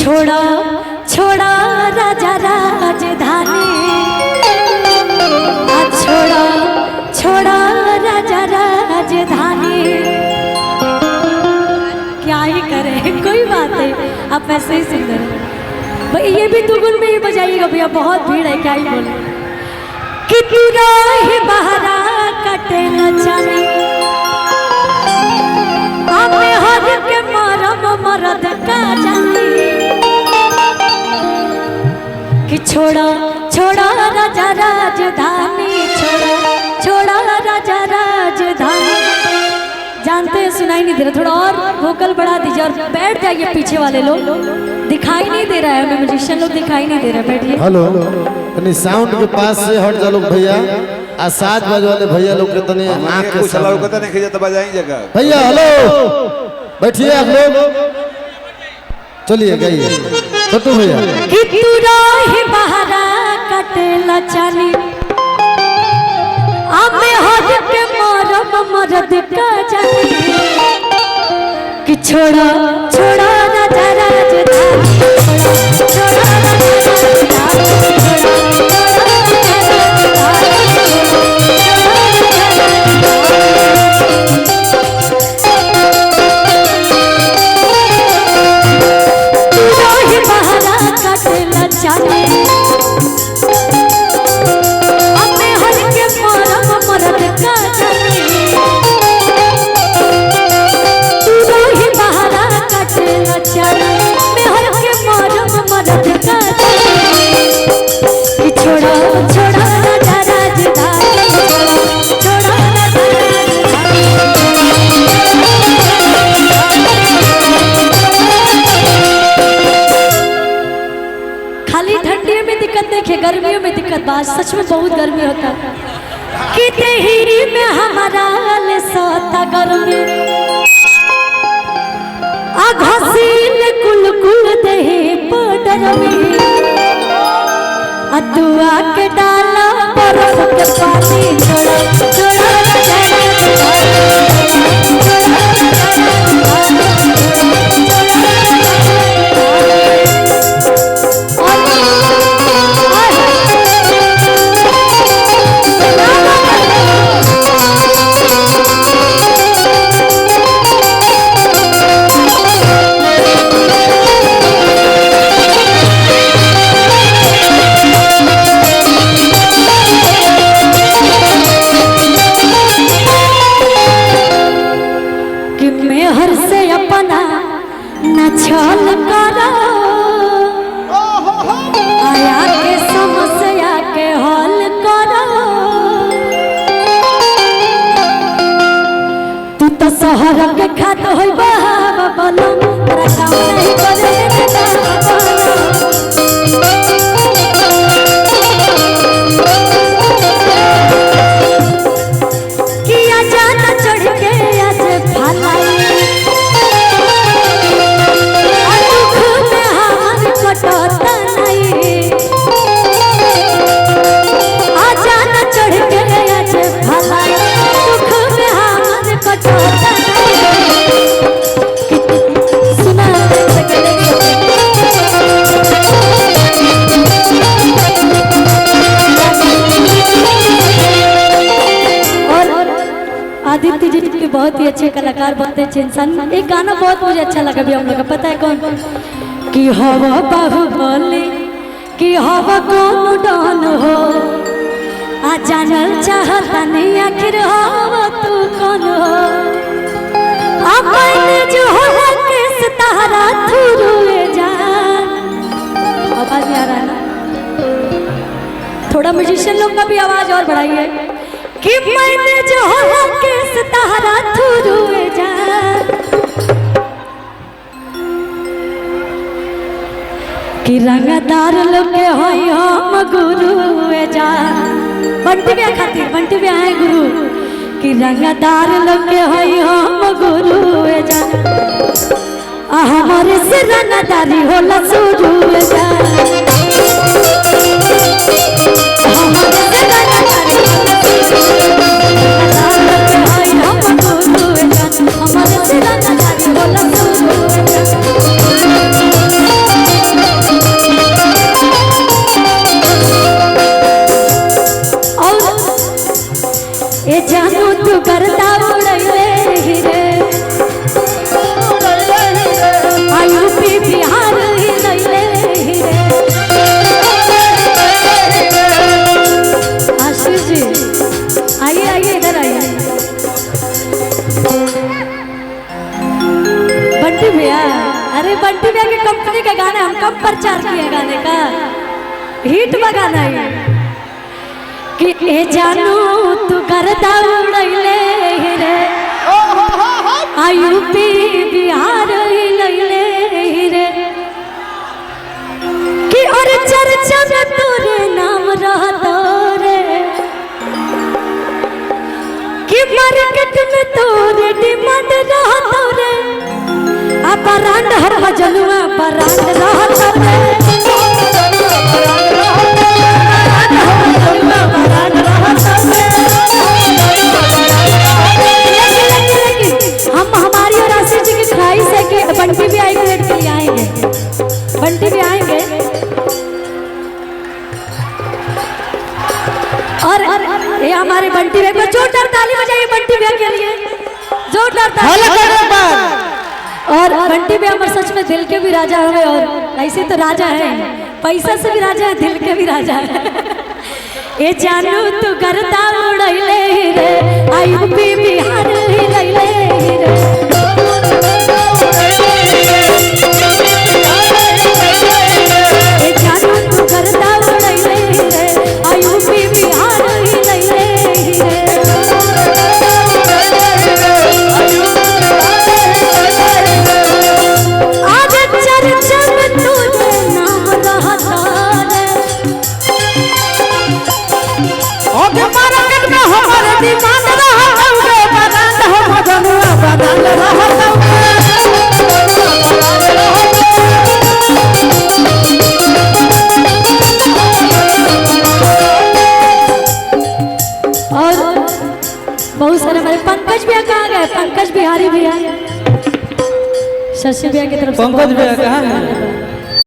छोड़ा छोड़ा राजा राजधानी, छोड़ा छोड़ा राजा राजधानी। क्या ही करे, कोई बात नहीं, आप ऐसे ही सुंदर भाई। ये भी दुगुन में ही बजाइएगा भैया, बहुत भीड़ है, क्या ही बोले। कि तू राह बहरा कटे न जानी, हमें हर के मरम मरद का जानी। कि छोड़ा छोड़ा राजा राजधानी, छोड़ा छोड़ा राजा राजधानी। जानते हैं सुनाई नहीं दे रहा, थोड़ा और वोकल बढ़ा दीजिए और बैठ जाइए। पीछे वाले लोग दिखाई नहीं दे रहा है, हमें म्यूजिशियन लोग दिखाई नहीं दे रहा, बैठिए। हेलो, तनी साउंड के पास से हट जा लोग भैया। साज बाज वाले भैया लोग के तनी आंख के कुछ लोग कहते नहीं खिजा बजाएं जगह भैया। हेलो, बैठिए आप लोग, चलिए गाइए छोटू भैया। कि तू राह बहरा कटे लचानी, हमें हर के मरम मरद का जानी। कि छोड़ा छोड़ा राजा राजधानी, छोड़ा राजा गर्मियों में दिक्कत, बात सच में बहुत गर्मी होता है। कि तेरी में हमारा सोता गर्मी, घसील कुल कुल दहे पाउडर में, अदुआ के डाला बर्फ के पानी। छोड़ा छोड़ा छल करो, आया के समस्या के हल करो। तू तो शहर के खात हो बोलो, तोरा काम नहीं करे किया जाना चढ़ के आज भलाई। आदित्य जी के बहुत ही अच्छे कलाकार, बहुत अच्छे इंसान। एक गाना बहुत मुझे अच्छा लगा भी हम लोग का, पता है कौन? कि हवा बाहुबली, कि हवा कौन डान हो, आ जानल चाहता नहीं आखिर हवा तू कौन हो। अपने जो हो के सितारा थुरुए जान। आवाज नहीं आ रहा है ना, थोड़ा म्यूजिशियन लोग का भी आवाज और बढ़ाइए। कि मैंने जो हो के सितारा थुरुए जान, कि रंगदार लोग होई हम गुरुए जान। बंटी भी खातिर, बंटी भी आए गुरु। कि रंगदार लोग होई हम गुरुए जान, हमारे से रंगदारी होला शुरुए जान। हमारे से रंगदारी होला शुरुए जान, हमारे से रंगदारी होला शुरुए जान। का हिट बगाना है कि ए जानू तू करदा उड़ैले रे यूपी बिहार हिलैले रे कि और चर्चा में तोरे नाम रहतो रे कि मार्केट में तोरे डिमांड रहतो रे आ परांड हर मजनुआ परांड रहतो रे हम हमारी और आशीष जी की ख्वाहिश है कि बंटी भी आएंगे, रेड के लिए आएंगे, बंटी भी आएंगे और ये हमारे बंटी भैया को जोरदार ताली बजाइए बंटी भैया के लिए, जोरदार ताली। और बंटी भैया हमारे सच में दिल के भी राजा हुए और ऐसे तो राजा है, पैसा से भी राजा है, दिल के भी राजा है। ए जानू तू करता उड़ैले रे यूपी बिहार हिलैले रे ए जानू तू करता उड़ैले रे यूपी बिहार हिलैले रे आज चर्चा में तुझे नाम रहता रे ओके मार्केट में हमारे डिमांड रहता है बरांड हम मजनुआ बरांड रहता और बहुत सारे हमारे पंकज भैया कहाँ गए, पंकज बिहारी भैया, शशि भैया की तरफ से पंकज भैया कहाँ हैं?